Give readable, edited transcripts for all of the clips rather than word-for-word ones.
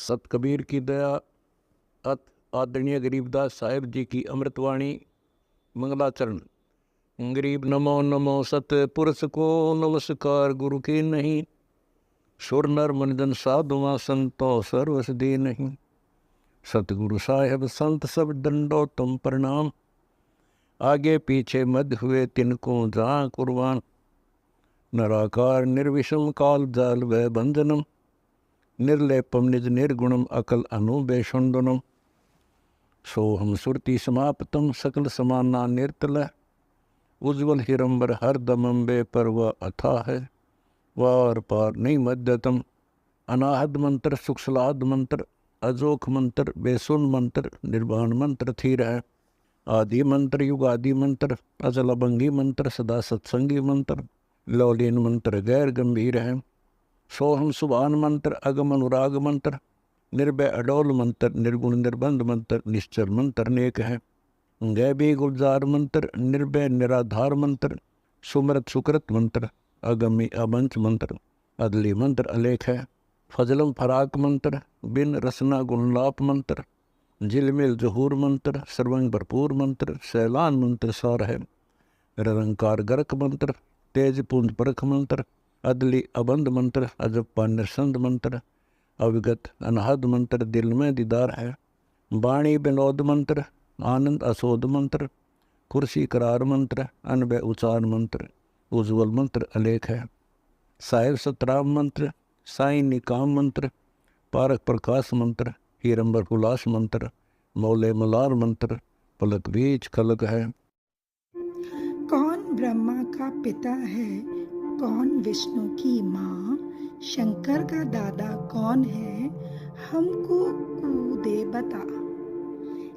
सत कबीर की दया अत आदरणीय गरीबदास साहिब जी की अमृतवाणी मंगलाचरण। गरीब नमो नमो सत पुरुष को नमस्कार गुरु की नहीं, सुर नर मनजन साधुआ संतो सर्वस दी नहीं। सतगुरु साहेब संत सब दंडो तुम प्रणाम, आगे पीछे मध्य हुए तिनको जहाँ कुर्बान। नराकार निर्विषम काल जाल व बंधनम, निर्लेपम निज निर्गुणम अकल अनुबेषुंडनम। सोहम सुरति समाप्तम सकल समाना निर्तल, उज्ज्वल हिरंबर हर दमम बे परवा अथा है। वार पार नहीं मध्यतम, अनाहद मंत्र सुखसलाद मंत्र, अजोख मंत्र बेसुन मंत्र, निर्वाण मंत्र थीर है। आदि मंत्र युगादि मंत्र, अजल अभंगी मंत्र, सदा सत्संगी मंत्र, लौलीन मंत्र गैर गंभीर है। सोहम सुभान मंत्र, अगम अनुराग मंत्र, निर्भय अडोल मंत्र, निर्गुण निर्बंध मंत्र, निश्चल मंत्र नेक है। गैबी गुलजार मंत्र, निर्भय निराधार मंत्र, सुमृत सुकृत मंत्र, अगमी अबंच मंत्र, अदली मंत्र अलेख है। फजलम फराक मंत्र, बिन रसना गुणलाप मंत्र, झिलमिल जहूर मंत्र, सर्वंग भरपूर मंत्र, सैलान मंत्र सार है। निरंकार गर्क मंत्र, तेज पुंज परख मंत्र, अदली अबंध मंत्र, अजप्पा निरसंद मंत्र, अविगत अनहद मंत्र, दिल में दीदार है। वाणी विनोद मंत्र, आनंद असोद मंत्र, कुर्सी करार मंत्र, अनबय उचार मंत्र, उज्ज्वल मंत्र अलेख है। साहिब सतराम मंत्र, साईं निकाम मंत्र, पारक प्रकाश मंत्र, हीरंबर उल्लास मंत्र, मौले मलार मंत्र, पलक बीच खलक है। कौन ब्रह्मा का पिता है, कौन विष्णु की माँ, शंकर का दादा कौन है, हमको कूदे बता।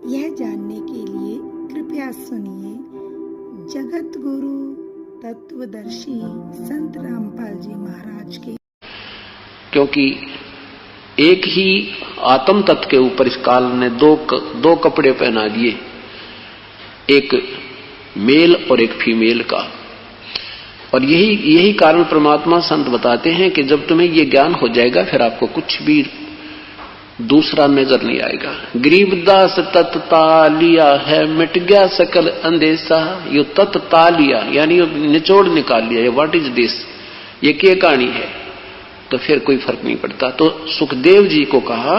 यह जानने के लिए कृपया सुनिए जगत गुरु तत्वदर्शी संत रामपाल जी महाराज के। क्योंकि एक ही आत्म तत्व के ऊपर इस काल ने दो कपड़े पहना दिए, एक मेल और एक फीमेल का। और यही कारण परमात्मा संत बताते हैं कि जब तुम्हें ये ज्ञान हो जाएगा फिर आपको कुछ भी दूसरा नजर नहीं आएगा। गरीबदास तत्ता लिया है, मिट गया सकल अंदेशा। यो तत्ता लिया यानी यो निचोड़ निकाल लिया, ये व्हाट इज दिस, ये क्या कहानी है, तो फिर कोई फर्क नहीं पड़ता। तो सुखदेव जी को कहा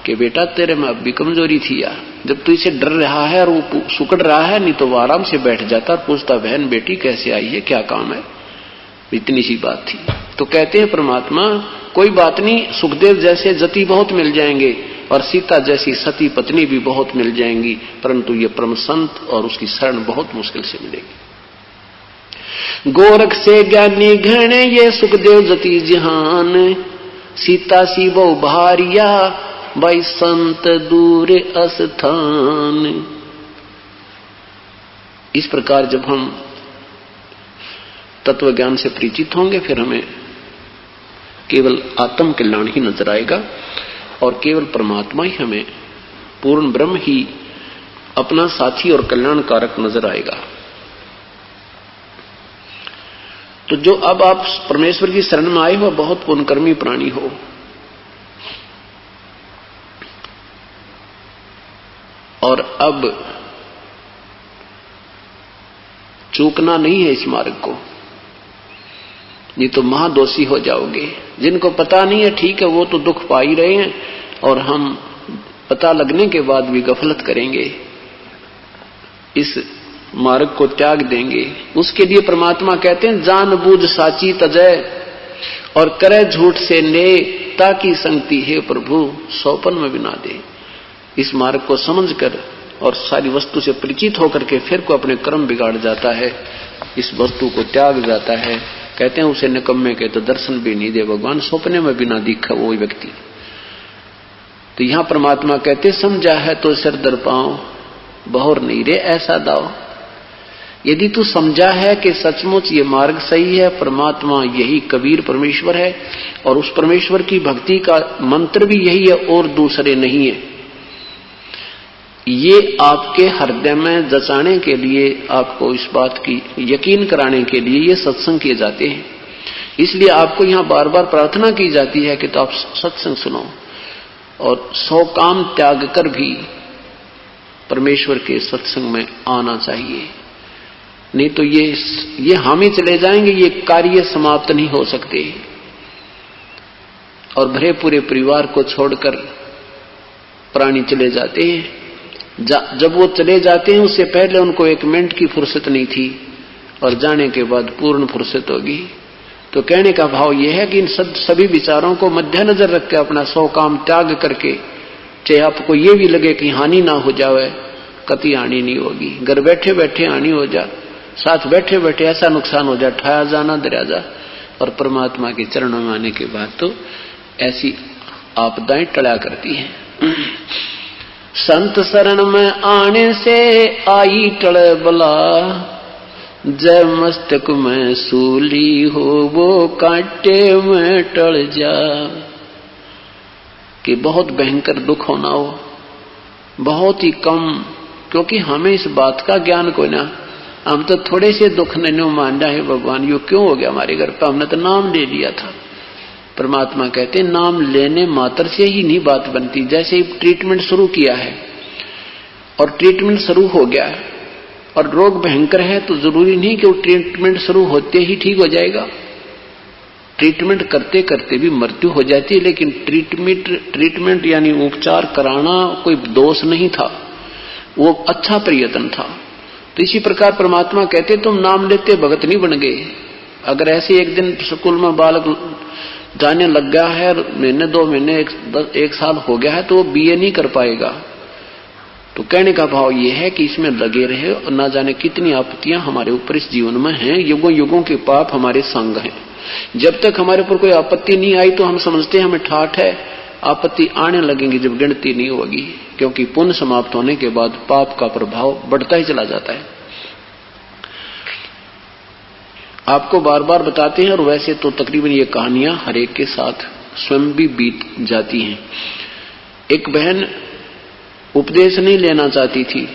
कि बेटा तेरे में अब भी कमजोरी थी यार, जब तू इसे डर रहा है और वो सुकड़ रहा है, नहीं तो वो आराम से बैठ जाता और पूछता बहन बेटी कैसे आई है, क्या काम है, इतनी सी बात थी। तो कहते हैं परमात्मा कोई बात नहीं, सुखदेव जैसे जति बहुत मिल जाएंगे और सीता जैसी सती पत्नी भी बहुत मिल जाएंगी, परंतु ये परम संत और उसकी शरण बहुत मुश्किल से मिलेगी। गोरख से ज्ञानी घने ये सुखदेव जति जहान, सीता सी बहु भारिया भाई संत दूर अस्थान। इस प्रकार जब हम तत्व ज्ञान से परिचित होंगे फिर हमें केवल आत्म कल्याण ही नजर आएगा और केवल परमात्मा ही हमें, पूर्ण ब्रह्म ही अपना साथी और कल्याणकारक नजर आएगा। तो जो अब आप परमेश्वर की शरण में आए हो बहुत पुण्यकर्मी प्राणी हो, और अब चूकना नहीं है इस मार्ग को, नहीं तो महादोषी हो जाओगे। जिनको पता नहीं है ठीक है, वो तो दुख पा ही रहे हैं और हम पता लगने के बाद भी गफलत करेंगे, इस मार्ग को त्याग देंगे। उसके लिए परमात्मा कहते हैं जान बूझ साची तजय और करे झूठ से ने, ताकि संगति है प्रभु सौपन में बिना दे। इस मार्ग को समझकर और सारी वस्तु से परिचित होकर के फिर को अपने कर्म बिगाड़ जाता है, इस वस्तु को त्याग जाता है। कहते हैं उसे निकम्मे के तो दर्शन भी नहीं दे भगवान, सपने में बिना दिखा वो व्यक्ति। तो यहां परमात्मा कहते समझा है तो सिर दर पाओ, बहुर नहीं रे ऐसा दाओ। यदि तू समझा है कि सचमुच ये मार्ग सही है, परमात्मा यही कबीर परमेश्वर है और उस परमेश्वर की भक्ति का मंत्र भी यही है और दूसरे नहीं है, ये आपके हृदय में जचाने के लिए, आपको इस बात की यकीन कराने के लिए ये सत्संग किए जाते हैं। इसलिए आपको यहां बार बार प्रार्थना की जाती है कि तो आप सत्संग सुनो। और 100 काम त्याग कर भी परमेश्वर के सत्संग में आना चाहिए। नहीं तो ये हम ही चले जाएंगे, ये कार्य समाप्त नहीं हो सकते। और भरे पूरे परिवार को छोड़कर प्राणी चले जाते हैं। जब वो चले जाते हैं उससे पहले उनको 1 मिनट की फुर्सत नहीं थी, और जाने के बाद पूर्ण फुर्सत होगी। तो कहने का भाव यह है कि इन सभी विचारों को मद्देनजर रख के अपना 100 काम त्याग करके, चाहे आपको ये भी लगे कि हानि ना हो जाए, कति हानि नहीं होगी। घर बैठे बैठे हानि हो जा, साथ बैठे बैठे ऐसा नुकसान हो जाए, ठाया जाना दरिया जा। और परमात्मा के चरणों में आने के बाद तो ऐसी आपदाएं टला करती हैं। संत शरण में आने से आई टले बला, जय मस्तक में सूली हो वो कांटे में टल जा। कि बहुत भयंकर दुख होना हो, बहुत ही कम, क्योंकि हमें इस बात का ज्ञान कोई ना, हम तो थोड़े से दुख नहीं मान रहे हैं। भगवान यो क्यों हो गया हमारे घर पर, हमने तो नाम ले लिया था। परमात्मा कहते हैं नाम लेने मात्र से ही नहीं बात बनती। जैसे ही ट्रीटमेंट शुरू किया है और ट्रीटमेंट शुरू हो गया है और रोग भयंकर है, तो जरूरी नहीं कि वो ट्रीटमेंट शुरू होते ही ठीक हो जाएगा। ट्रीटमेंट करते करते भी मृत्यु हो जाती है, लेकिन ट्रीटमेंट यानी उपचार कराना कोई दोष नहीं था, वो अच्छा प्रयत्न था। तो इसी प्रकार परमात्मा कहते तुम नाम लेते भगत नहीं बन गए। अगर ऐसे एक दिन स्कूल में बालक जाने लग गया है, महीने 2 महीने 1 साल हो गया है, तो वो BA नहीं कर पाएगा। तो कहने का भाव ये है कि इसमें लगे रहे, और ना जाने कितनी आपत्तियां हमारे ऊपर इस जीवन में हैं। युगों युगों के पाप हमारे संग हैं। जब तक हमारे ऊपर कोई आपत्ति नहीं आई तो हम समझते हैं हमें ठाठ है। आपत्ति आने लगेंगी जब गिनती नहीं होगी, क्योंकि पुण्य समाप्त होने के बाद पाप का प्रभाव बढ़ता ही चला जाता है। आपको बार बार बताते हैं, और वैसे तो तकरीबन ये कहानियां हर एक के साथ स्वयं भी बीत जाती हैं। एक बहन उपदेश नहीं लेना चाहती थी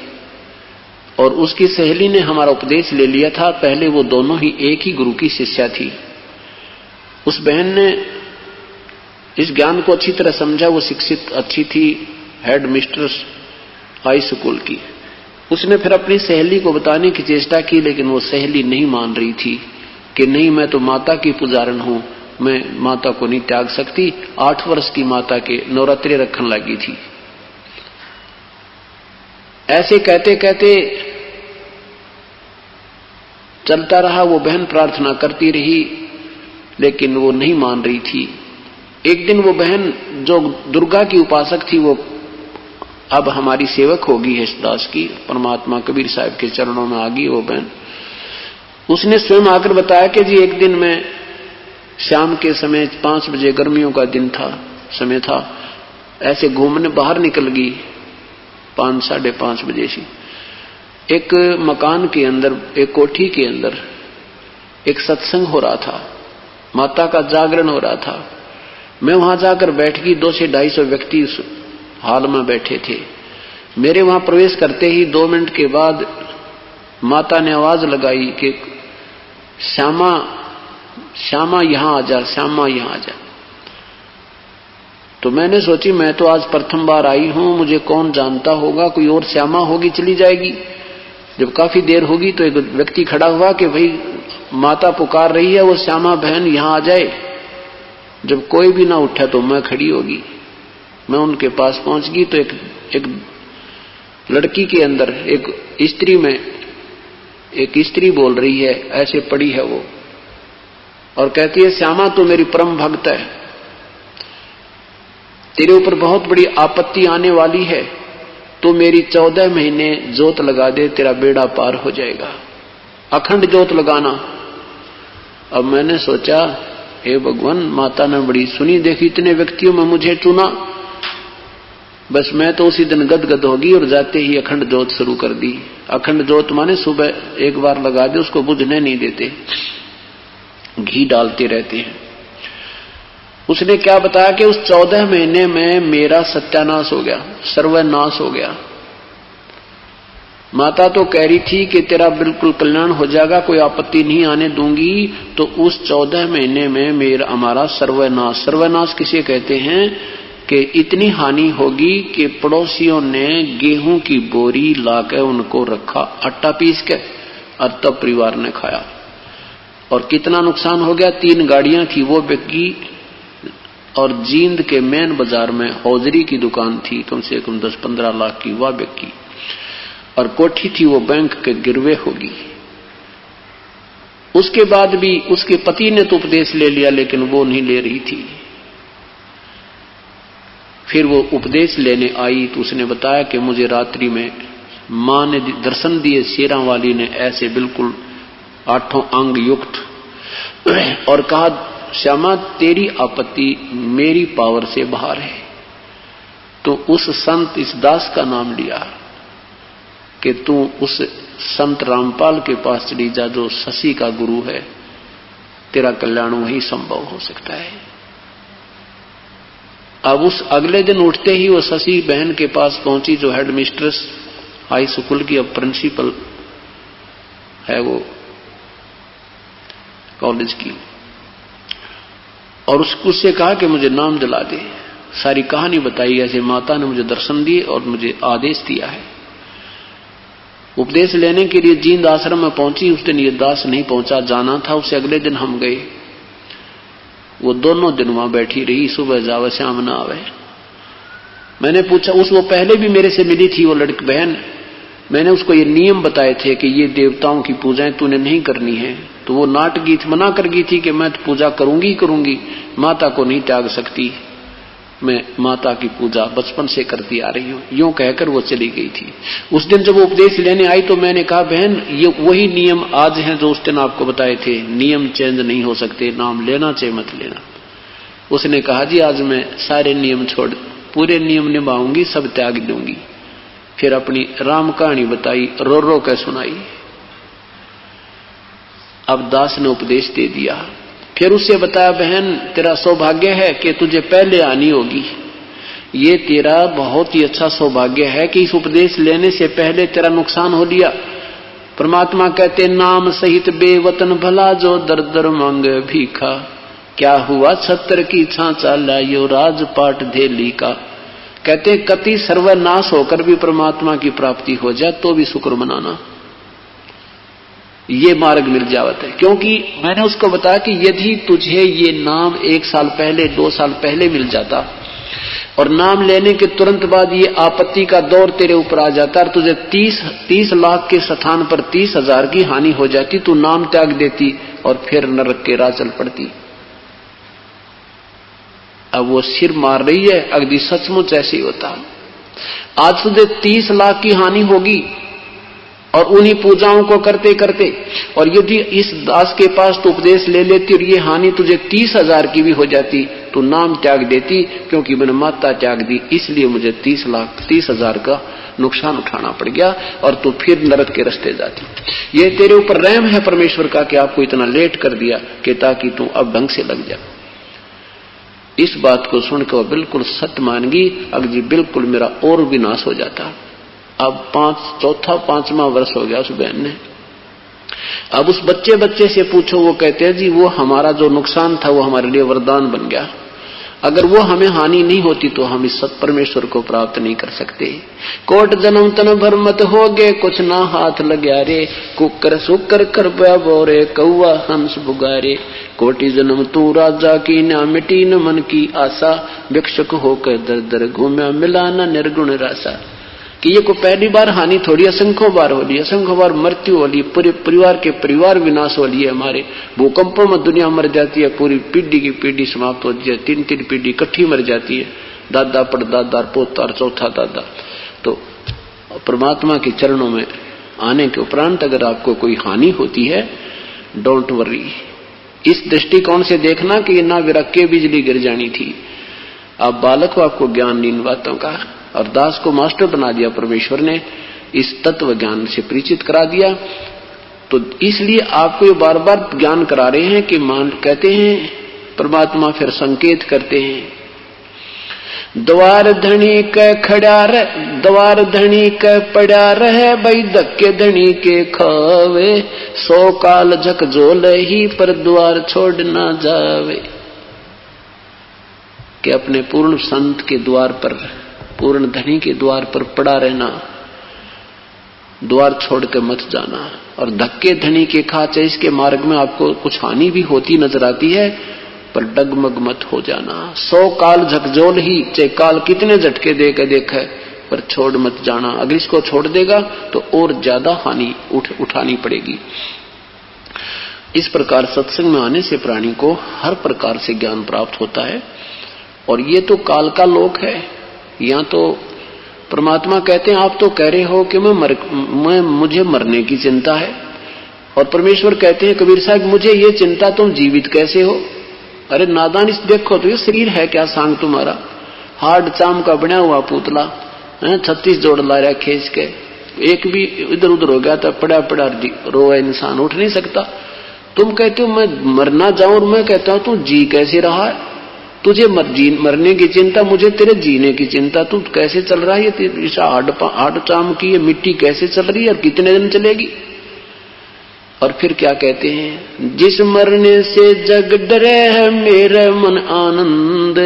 और उसकी सहेली ने हमारा उपदेश ले लिया था। पहले वो दोनों ही एक ही गुरु की शिष्या थी। उस बहन ने इस ज्ञान को अच्छी तरह समझा। वो शिक्षित अच्छी थी, हेड मिस्ट्रेस हाई स्कूल की। उसने फिर अपनी सहेली को बताने की चेष्टा की, लेकिन वो सहेली नहीं मान रही थी कि नहीं, मैं तो माता की पुजारन हूं, मैं माता को नहीं त्याग सकती। 8 वर्ष की माता के नवरात्रि रखने लगी थी। ऐसे कहते कहते चलता रहा। वो बहन प्रार्थना करती रही, लेकिन वो नहीं मान रही थी। एक दिन वो बहन जो दुर्गा की उपासक थी, वो अब हमारी सेवक होगी हर्षदास की, परमात्मा कबीर साहब के चरणों में आ गई वो बहन। उसने स्वयं आकर बताया कि जी एक दिन मैं शाम के समय 5 बजे, गर्मियों का दिन था, समय था, ऐसे घूमने बाहर निकल गई 5 साढ़े 5 बजे से। एक मकान के अंदर, एक कोठी के अंदर एक सत्संग हो रहा था, माता का जागरण हो रहा था। मैं वहां जाकर बैठ गई। 200 से 250 व्यक्ति उस हाल में बैठे थे। मेरे वहां प्रवेश करते ही 2 मिनट के बाद माता ने आवाज लगाई कि श्यामा, श्यामा यहां आ जा, श्यामा यहां आ जा। तो मैंने सोची मैं तो आज प्रथम बार आई हूं, मुझे कौन जानता होगा, कोई और श्यामा होगी चली जाएगी। जब काफी देर होगी तो एक व्यक्ति खड़ा हुआ कि भाई माता पुकार रही है, वो श्यामा बहन यहां आ जाए। जब कोई भी ना उठा तो मैं खड़ी होगी। मैं उनके पास पहुंच गई तो एक लड़की के अंदर, एक स्त्री में एक स्त्री बोल रही है, ऐसे पड़ी है वो, और कहती है श्यामा तो मेरी परम भक्त है, तेरे ऊपर बहुत बड़ी आपत्ति आने वाली है, तो मेरी 14 महीने जोत लगा दे, तेरा बेड़ा पार हो जाएगा। अखंड जोत लगाना। अब मैंने सोचा हे भगवान, माता ने बड़ी सुनी देखी, इतने व्यक्तियों में मुझे चुना। बस मैं तो उसी दिन गदगद होगी और जाते ही अखंड जोत शुरू कर दी। अखंड जोत माने सुबह एक बार लगा दे, उसको बुझने नहीं देते, घी डालते रहते हैं। उसने क्या बताया कि उस 14 महीने में मेरा सत्यानाश हो गया, सर्वनाश हो गया। माता तो कह रही थी कि तेरा बिल्कुल कल्याण हो जाएगा, कोई आपत्ति नहीं आने दूंगी। तो उस 14 महीने में हमारा सर्वनाश, सर्वनाश किसे कहते हैं कि इतनी हानि होगी कि पड़ोसियों ने गेहूं की बोरी लाकर उनको रखा आटा पीस के, और तब परिवार ने खाया। और कितना नुकसान हो गया, 3 गाड़ियां थी वो बिक गई, और जींद के मेन बाजार में हौजरी की दुकान थी कम से कम 10-15 लाख की, वह बिक गई। और कोठी थी वो बैंक के गिरवे होगी। उसके बाद भी उसके पति ने तो उपदेश ले लिया, लेकिन वो नहीं ले रही थी। फिर वो उपदेश लेने आई तो उसने बताया कि मुझे रात्रि में मां ने दर्शन दिए, शेरां वाली ने, ऐसे बिल्कुल 8 अंग युक्त, और कहा श्यामा तेरी आपत्ति मेरी पावर से बाहर है। तो उस संत इस दास का नाम लिया कि तू उस संत रामपाल के पास चली जा जो शशि का गुरु है, तेरा कल्याण वही संभव हो सकता है। अब उस अगले दिन उठते ही वो शशि बहन के पास पहुंची जो हेड मिस्ट्रेस हाई स्कूल की, अब प्रिंसिपल है वो कॉलेज की, और उससे कहा कि मुझे नाम दिला दे। सारी कहानी बताई, ऐसे माता ने मुझे दर्शन दिए और मुझे आदेश दिया है। उपदेश लेने के लिए जींद आश्रम में पहुंची। उस दिन ये दास नहीं पहुंचा, जाना था उसे, अगले दिन हम गए। वो दोनों दिन वहां बैठी रही, सुबह जावे शाम न आवे। मैंने पूछा, वो पहले भी मेरे से मिली थी वो लड़की बहन, मैंने उसको ये नियम बताए थे कि ये देवताओं की पूजाएं तूने नहीं करनी है, तो वो नाट गई थी, मना कर गई थी कि मैं तो पूजा करूंगी, माता को नहीं त्याग सकती, मैं माता की पूजा बचपन से करती आ रही हूं, यूं कहकर वो चली गई थी। उस दिन जब वो उपदेश लेने आई तो मैंने कहा बहन ये वही नियम आज हैं जो उस दिन आपको बताए थे, नियम चेंज नहीं हो सकते, नाम लेना चाहे मत लेना। उसने कहा जी आज मैं सारे नियम छोड़, पूरे नियम निभाऊंगी, सब त्याग दूंगी। फिर अपनी राम कहानी बताई, रो रो कर सुनाई। अब दास ने उपदेश दे दिया। फिर उससे बताया बहन तेरा सौभाग्य है कि तुझे पहले आनी होगी, ये तेरा बहुत ही अच्छा सौभाग्य है कि इस उपदेश लेने से पहले तेरा नुकसान हो लिया। परमात्मा कहते नाम सहित बेवतन भला जो दर दर मांगे भीखा, क्या हुआ छत्र की छांचा लायो राजपाट धेली का। कहते कति सर्वनाश होकर भी परमात्मा की प्राप्ति हो जाए तो भी शुक्र मनाना, ये मार्ग मिल जावत है। क्योंकि मैंने उसको बताया कि यदि तुझे ये नाम 1 साल पहले 2 साल पहले मिल जाता और नाम लेने के तुरंत बाद ये आपत्ति का दौर तेरे ऊपर आ जाता और तुझे 30 लाख के स्थान पर 30,000 की हानि हो जाती, तू नाम त्याग देती और फिर नरक के राह चल पड़ती। अब वो सिर मार रही है, अगदी सचमुच ऐसे ही होता। आज तुझे 30 लाख की हानि होगी और उन्हीं पूजाओं को करते करते, और यदि इस दास के पास तो उपदेश ले लेती और ये हानि तुझे 30,000 की भी हो जाती तो नाम त्याग देती, क्योंकि मैंने माता त्याग दी इसलिए मुझे 30,000 का नुकसान उठाना पड़ गया और तू फिर नरक के रास्ते जाती। ये तेरे ऊपर रहम है परमेश्वर का कि आपको इतना लेट कर दिया कि ताकि तू अब ढंग से लग जा। इस बात को सुनकर वह बिल्कुल सत्य मान गई। अब जी बिल्कुल मेरा और विनाश हो जाता। अब 5वां वर्ष हो गया उस बहन ने। अब उस बच्चे से पूछो, वो कहते हैं जी वो हमारा जो नुकसान था वो हमारे लिए वरदान बन गया, अगर वो हमें हानि नहीं होती तो हम इस सत परमेश्वर को प्राप्त नहीं कर सकते। कोट जन्म तन भर मत हो गए कुछ ना हाथ लग्या रे, कुकर सुकर कर बोरे कौआ हंस बुगारे, कोटि जन्म तू राजा की ना मिटी न मन की आशा, भिक्षुक होकर दर दर घूम्या मिला न निर्गुण रासा। कि ये को पहली बार हानि थोड़ी, असंख्यों बार हो ली, असंख्यों बार मृत्यु हो ली, पूरे परिवार के परिवार विनाश हो लिए हमारे, भूकंपों में दुनिया मर जाती है, पूरी पीढ़ी की पीढ़ी समाप्त होती है, 3 पीढ़ी इकट्ठी मर जाती है, दादा परदादा पोता और चौथा दादा। तो परमात्मा के चरणों में आने के उपरांत अगर आपको कोई हानि होती है, डोंट वरी, इस दृष्टिकोण से देखना कि ये ना विरक के बिजली गिर जानी थी। आप बालक हो, आपको ज्ञान नहीं इन बातों का, और दास को मास्टर बना दिया परमेश्वर ने, इस तत्व ज्ञान से परिचित करा दिया। तो इसलिए आपको ये बार बार ज्ञान करा रहे हैं कि कहते हैं परमात्मा फिर संकेत करते हैं, द्वार धनी के खड़ा रह, द्वार धनी के पड़ा रहे, भाई धक्के धनी के खावे, 100 काल झकझोल ही पर द्वार छोड़ ना जावे। कि अपने पूर्ण संत के द्वार पर, पूर्ण धनी के द्वार पर पड़ा रहना, द्वार छोड़ के मत जाना। और धक्के धनी के खाचे, इसके मार्ग में आपको कुछ हानि भी होती नजर आती है, पर डगमग मत हो जाना। 100 काल झकझोल ही, चाहे काल कितने झटके दे के देखे, पर छोड़ मत जाना। अगर इसको छोड़ देगा तो और ज्यादा हानि उठानी पड़ेगी। इस प्रकार सत्संग में आने से प्राणी को हर प्रकार से ज्ञान प्राप्त होता है। और ये तो काल का लोक है। यहाँ तो परमात्मा कहते हैं, आप तो कह रहे हो कि मुझे मरने की चिंता है, और परमेश्वर कहते हैं, कबीर साहब मुझे ये चिंता, तुम जीवित कैसे हो? अरे नादान, इस देखो तो ये शरीर है क्या सांग तुम्हारा? हार्ड चाम का बना हुआ पुतला, 36 जोड़ ला रहा खींच के, एक भी इधर उधर हो गया तो पड़ा पड़ा रोए, इंसान उठ नहीं सकता। तुम कहते हो मैं मरना जाऊं, और मैं कहता हूं तू जी कैसे रहा है? तुझे मरने की चिंता, मुझे तेरे जीने की चिंता। तू कैसे चल रहा है? ये हार्ड चाम की ये मिट्टी कैसे चल रही है और कितने दिन चलेगी? और फिर क्या कहते हैं, जिस मरने से जग डरे है मेरे मन आनंद,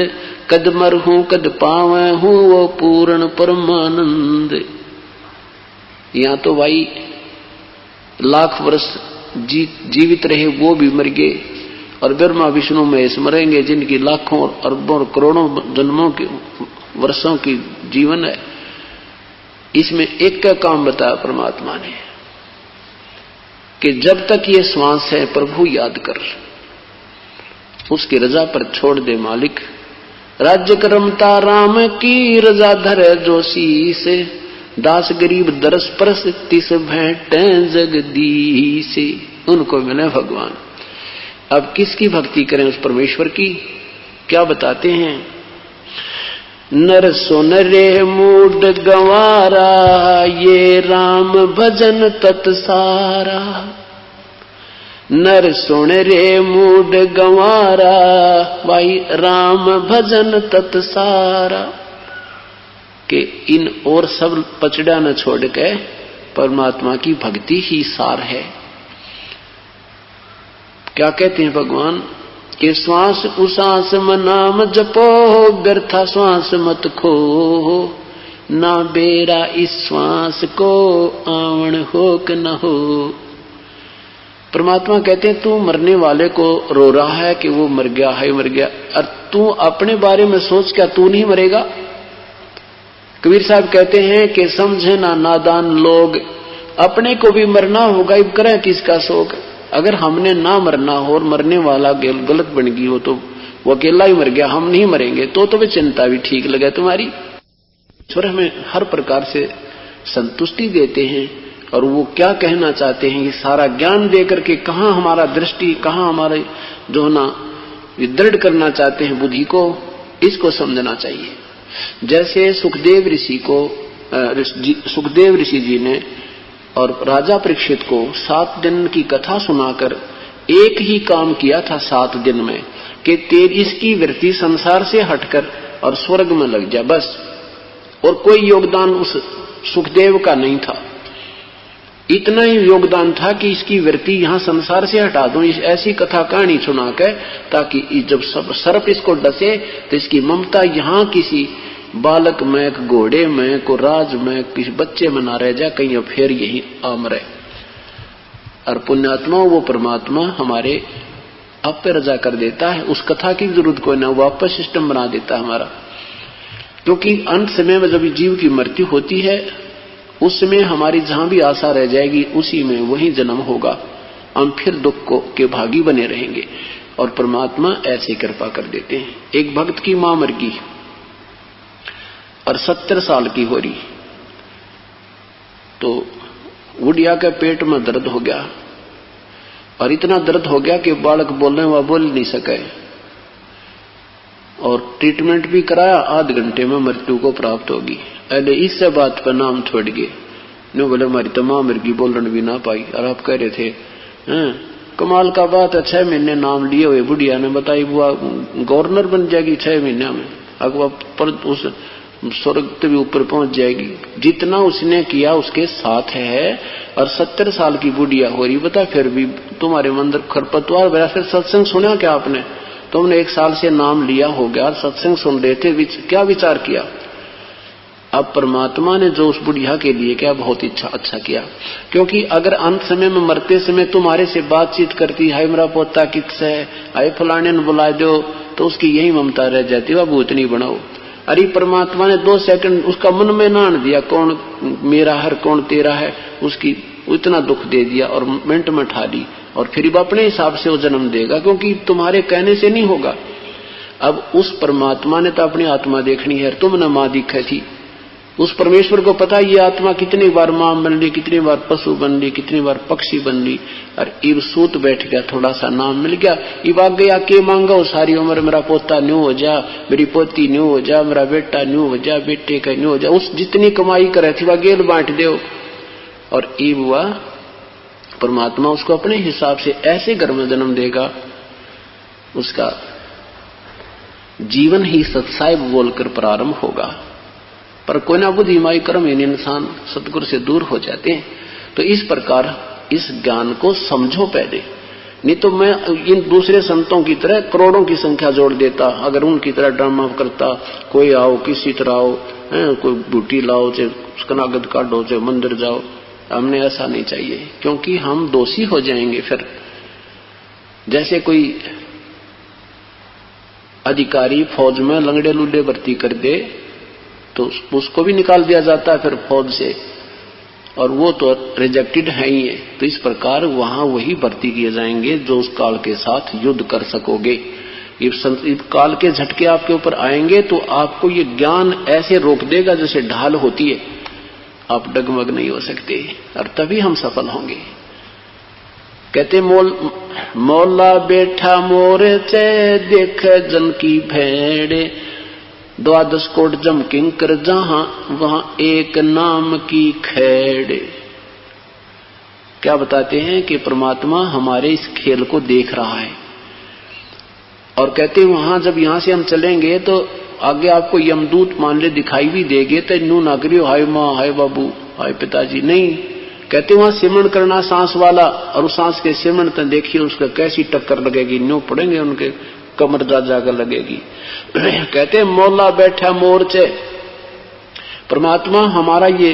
कद मर हूं कद पावे हूं वो पूर्ण परमानंद। यहां तो भाई लाख वर्ष जीवित रहे वो भी मर गए, और ब्रह्मा विष्णु महेश मरेंगे, जिनकी लाखों और अरबों और करोड़ों जन्मों के वर्षों की जीवन है। इसमें एक का काम बताया परमात्मा ने कि जब तक ये श्वास है प्रभु याद कर, उसकी रजा पर छोड़ दे मालिक। राज्य करमता राम की रजा धरे जो शीस, दास गरीब दरस परस तिस भेंटे जगदीश। उनको मिले भगवान। अब किसकी भक्ति करें? उस परमेश्वर की। क्या बताते हैं, नर सुन रे मूड गंवारा, ये राम भजन तत्सारा। नर सुन रे मूड गंवारा, भाई राम भजन तत्सारा। कि इन और सब पचड़ा न छोड़ के परमात्मा की भक्ति ही सार है। क्या कहते हैं भगवान कि श्वास उसास में नाम जपो, व्यर्था श्वास मत खो, ना बेरा इस श्वास को आवण हो कि न हो। परमात्मा कहते हैं तू मरने वाले को रो रहा है कि वो मर गया है, मर गया, और तू अपने बारे में सोच, क्या तू नहीं मरेगा? कबीर साहब कहते हैं कि समझे ना नादान लोग, अपने को भी मरना होगा, इब करें किसका शोक। अगर हमने ना मरना हो और मरने वाला गलत बन गई हो तो वो अकेला ही मर गया, हम नहीं मरेंगे, तो वे चिंता भी ठीक लगे तुम्हारी। ईश्वर हमें हर प्रकार से संतुष्टि देते हैं, और वो क्या कहना चाहते हैं, ये सारा ज्ञान देकर के कहाँ हमारा दृष्टि, कहाँ हमारे जो ना दृढ़ करना चाहते हैं बुद्धि को, इसको समझना चाहिए। जैसे सुखदेव ऋषि जी ने और राजा परीक्षित को 7 दिन की कथा सुनाकर एक ही काम किया था 7 दिन में, कि तेरी इसकी वृत्ति संसार से हटकर और स्वर्ग में लग जा, बस। और कोई योगदान उस सुखदेव का नहीं था। इतना ही योगदान था कि इसकी वृत्ति यहां संसार से हटा दूं, ऐसी कथा कहानी सुना के, ताकि जब सब सर्प इसको डसे तो इसकी ममता यहां किसी बालक में, घोड़े में, को राज में, किसी बच्चे में ना रह जा, कहीं फिर यही आमरे। और पुण्यात्मा वो परमात्मा हमारे आप पे रजा कर देता है, उस कथा की जरूरत कोई ना, वापस सिस्टम बना देता है हमारा। क्योंकि अंत समय में जब जीव की मृत्यु होती है, उस समय हमारी जहां भी आशा रह जाएगी, उसी में वही जन्म होगा, हम फिर दुख के भागी बने रहेंगे। और परमात्मा ऐसे कृपा कर देते हैं। एक भक्त की मां मर गई और 70 साल की हो रही, तो गुड़िया के पेट में दर्द हो गया, और इतना दर्द हो गया कि बालक बोलने व बोल नहीं सके, और ट्रीटमेंट भी कराया, आध घंटे में मृत्यु को प्राप्त होगी। अरे इससे बात पर नाम छोड़ गए, नो बोले हमारी तमाम मृगी बोलने भी ना पाई। और आप कह रहे थे कमाल का बात है, 6 महीने नाम लिए हुए बुढ़िया ने, बताई बुआ गवर्नर बन जाएगी 6 महीने में, अगवा पर उस स्वर्ग से भी ऊपर पहुंच जाएगी। जितना उसने किया उसके साथ है, और 70 साल की बुढ़िया हो रही, बता फिर भी तुम्हारे मंदिर खरपतवार भरा। फिर सत्संग सुना क्या आपने? तुमने 1 साल से नाम लिया हो गया, सत्संग सुन रहे थे, क्या विचार किया? अब परमात्मा ने जो उस बुढ़िया के लिए क्या बहुत अच्छा किया, क्योंकि अगर अंत समय में मरते समय तुम्हारे से बातचीत करती, हाय मेरा पोता किससे है, हाय फलाने ने बुला दो, तो उसकी यही ममता रह जाती, बाबू इतनी बनाओ। अरे परमात्मा ने 2 सेकंड उसका मन में नान दिया, कौन मेरा है कौन तेरा है, उसकी इतना दुख दे दिया और मिनट में ठा ली, और फिर वो अपने हिसाब से वो जन्म देगा, क्योंकि तुम्हारे कहने से नहीं होगा। अब उस परमात्मा ने तो अपनी आत्मा देखनी है, तुमने मां दिखी थी, उस परमेश्वर को पता ये आत्मा कितनी बार मां बन ली, कितनी बार पशु बन ली, कितनी बार पक्षी बन ली, और इब सूत बैठ गया, थोड़ा सा नाम मिल गया, इब आ गया के मांगा सारी उम्र, मेरा पोता न्यू हो जा, मेरी पोती न्यू हो जा, मेरा बेटा न्यू हो जा, बेटे का न्यू हो जा, उस जितनी कमाई करे थी वह गेल बांट दो, और इब वह परमात्मा उसको अपने हिसाब से ऐसे घर में जन्म देगा, उसका जीवन ही सत्साहिब बोलकर प्रारंभ होगा। पर कोई ना बुद्धिमाई कर्म इन इंसान सतगुरु से दूर हो जाते हैं। तो इस प्रकार इस ज्ञान को समझो पहले, नहीं तो मैं इन दूसरे संतों की तरह करोड़ों की संख्या जोड़ देता, अगर उनकी तरह ड्रामा करता, कोई आओ किसी तरह आओ, कोई बूटी लाओ, चाहे उसका नागद काटो, चाहे मंदिर जाओ, हमने ऐसा नहीं चाहिए, क्योंकि हम दोषी हो जाएंगे। फिर जैसे कोई अधिकारी फौज में लंगड़े लुल्ले भर्ती कर दे तो उसको भी निकाल दिया जाता है फिर फौज से, और वो तो रिजेक्टेड है ही है। तो इस प्रकार वहां वही भर्ती किए जाएंगे जो उस काल के साथ युद्ध कर सकोगे। इस काल के झटके आपके ऊपर आएंगे तो आपको ये ज्ञान ऐसे रोक देगा जैसे ढाल होती है, आप डगमग नहीं हो सकते, और तभी हम सफल होंगे। कहते मौला बैठा मोर चे देख जन की भेड़, 12 कोट जम किंकर जहां वहां एक नाम की खेड़। क्या बताते हैं कि परमात्मा हमारे इस खेल को देख रहा है, और कहते वहां जब यहां से हम चलेंगे तो आगे आपको यमदूत मान ले दिखाई भी देंगे, तो नू ना करियो हाय माँ हाय बाबू हाय पिताजी, नहीं। कहते वहां सिमरण करना सांस वाला, और उस सांस के सिमरण तो देखिए उसका कैसी टक्कर लगेगी, न्यू पड़ेंगे उनके कमर जा जाकर लगेगी। कहते मौला बैठा मोर्चे, परमात्मा हमारा ये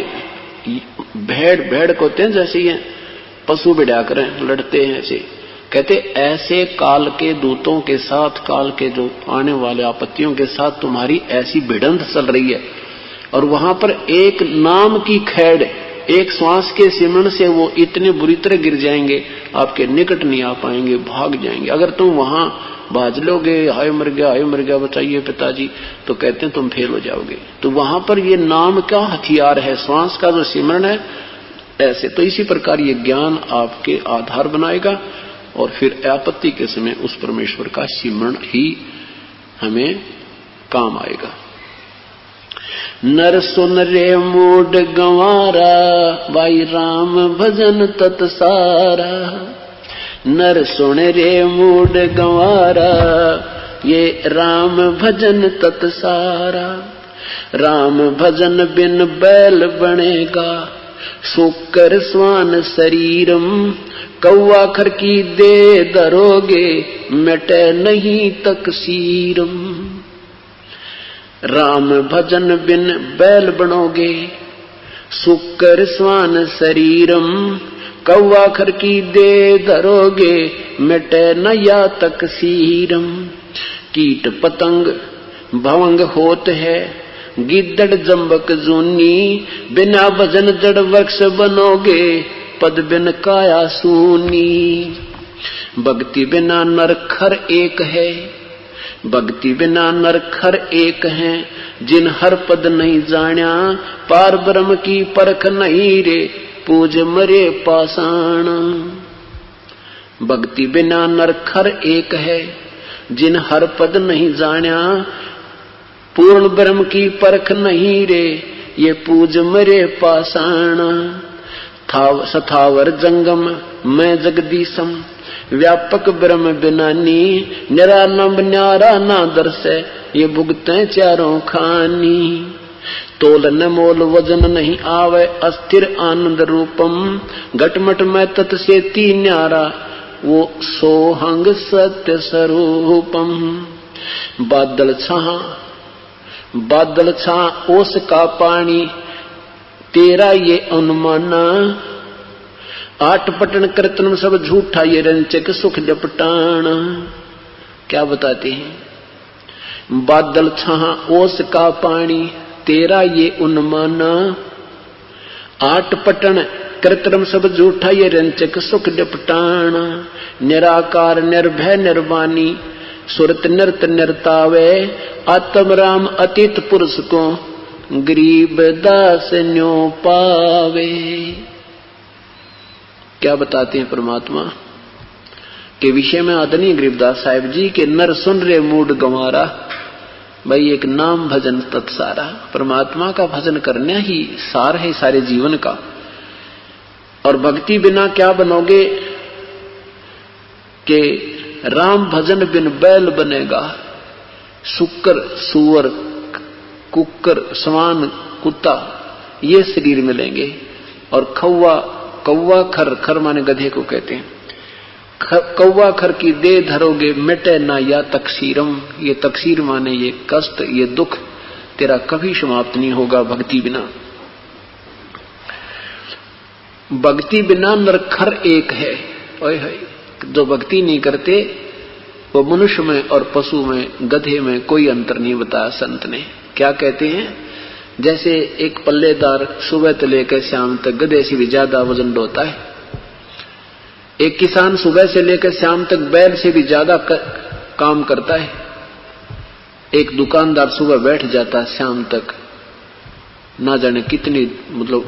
भेड़ को होते हैं जैसे ये पशु बिड़ा करें लड़ते हैं ऐसे, कहते ऐसे काल के दूतों के साथ, काल के जो आने वाले आपत्तियों के साथ तुम्हारी ऐसी भिड़ंत चल रही है, और वहां पर एक नाम की खैड़, एक श्वास के सिमरण से वो इतने बुरी तरह गिर जाएंगे, आपके निकट नहीं आ पाएंगे, भाग जाएंगे। अगर तुम वहां बाज लोगे हाय मर गया बताइए पिताजी, तो कहते हैं तुम फेल हो जाओगे। तो वहां पर ये नाम का हथियार है, श्वास का जो सिमरण है ऐसे। तो इसी प्रकार ये ज्ञान आपके आधार बनाएगा, और फिर आपत्ति के समय उस परमेश्वर का सिमरण ही हमें काम आएगा। नर सुन रे मूड गंवारा, भाई राम भजन तत्सारा। नर सुन रे मूड गंवारा, ये राम भजन तत्सारा। राम भजन बिन बैल बनेगा, सुकर स्वान शरीरम। कौआ खर की दे दरोगे, मिटे नहीं तकसीरम। राम भजन बिन बैल बनोगे, सुकर स्वान शरीरम। कौआ खर की दे धरोगे, मिटे न या तकसीरम। कीट पतंग भवंग होत है, गिद्दड़ जम्बक जूनी। बिना भजन जड़ वृक्ष बनोगे, पद बिन काया सूनी। भक्ति बिना नरखर एक है, भक्ति बिना नरखर एक है। जिन हर पद नहीं जाण्या, पार ब्रह्म की परख नहीं रे। पूज मरे पाषाण। भक्ति बिना नरखर एक है, जिन हर पद नहीं जाण्या। पूर्ण ब्रह्म की परख नहीं रे, ये पूज मरे पाषाण। सथावर जंगम मैं जगदीशम, व्यापक ब्रह्म बिनानी। निरालंब न्यारा ना दर्शे, ये भुगते चारों खानी। तोल न मोल वजन नहीं आवे, अस्थिर आनंद रूपम। घटमट में तत् से ती न्यारा, वो सोहंग सत्य स्वरूपम। बादल छा ओस का पानी, तेरा ये अनुमान। आठ पटन कीर्तन सब झूठा, ये रंचक सुख जपटान। क्या बताते हैं? बादल छा ओस का पानी, तेरा ये उन्मान। आठ पटन कृत्रिम सब झूठा, ये रंचक सुख जपटान। निराकार निर्भय निर्वाणी, सुरत नृत नृतावे। आत्म राम अतीत पुरुष को, गरीब दास न्यो पावे। क्या बताते हैं परमात्मा के विषय में आदरणीय गरीबदास साहिब जी के नर सुन रे मूड गंवारा। भाई एक नाम भजन तत्सारा। परमात्मा का भजन करना ही सार है सारे जीवन का। और भक्ति बिना क्या बनोगे कि राम भजन बिन बैल बनेगा, सुकर सुअर कुकर स्वान कुत्ता ये शरीर मिलेंगे। और कौवा खर माने गधे को कहते हैं। कौवा खर की दे धरोगे, मिटे ना या तकसीरम। ये तकसीर माने ये कष्ट, ये दुख तेरा कभी समाप्त नहीं होगा भक्ति बिना। भक्ति बिना नरखर एक है। ओए है, जो भक्ति नहीं करते वो मनुष्य में और पशु में, गधे में कोई अंतर नहीं बताया संत ने। क्या कहते हैं? जैसे एक पल्लेदार सुबह से लेकर शाम तक गधे से भी ज्यादा वजन ढोता है। एक किसान सुबह से लेकर शाम तक बैल से भी ज्यादा काम करता है। एक दुकानदार सुबह बैठ जाता है, शाम तक ना जाने कितनी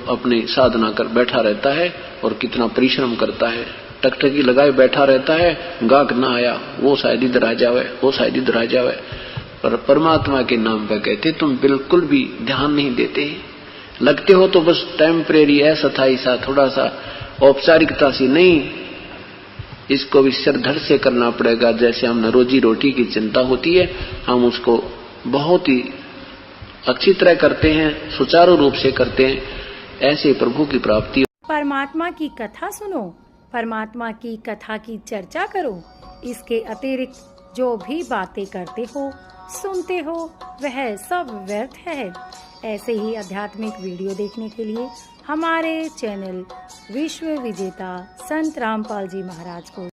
अपनी साधना कर बैठा रहता है और कितना परिश्रम करता है। टकटकी लगाए बैठा रहता है, गाहक ना आया, वो शायद इधर आ जावे, वो शायद इधर आ जावे। पर परमात्मा के नाम पे कहते तुम बिल्कुल भी ध्यान नहीं देते। लगते हो तो बस टेम्परेरी, अस्थायी सा, थोड़ा सा औपचारिकता सी। नहीं, इसको भी सिरधड़ से करना पड़ेगा। जैसे हमने रोजी रोटी की चिंता होती है, हम उसको बहुत ही अच्छी तरह करते हैं, सुचारू रूप से करते हैं, ऐसे प्रभु की प्राप्ति। परमात्मा की कथा सुनो, परमात्मा की कथा की चर्चा करो। इसके अतिरिक्त जो भी बातें करते हो, सुनते हो, वह सब व्यर्थ है। ऐसे ही आध्यात्मिक वीडियो देखने के लिए हमारे चैनल विश्व विजेता संत रामपाल जी महाराज को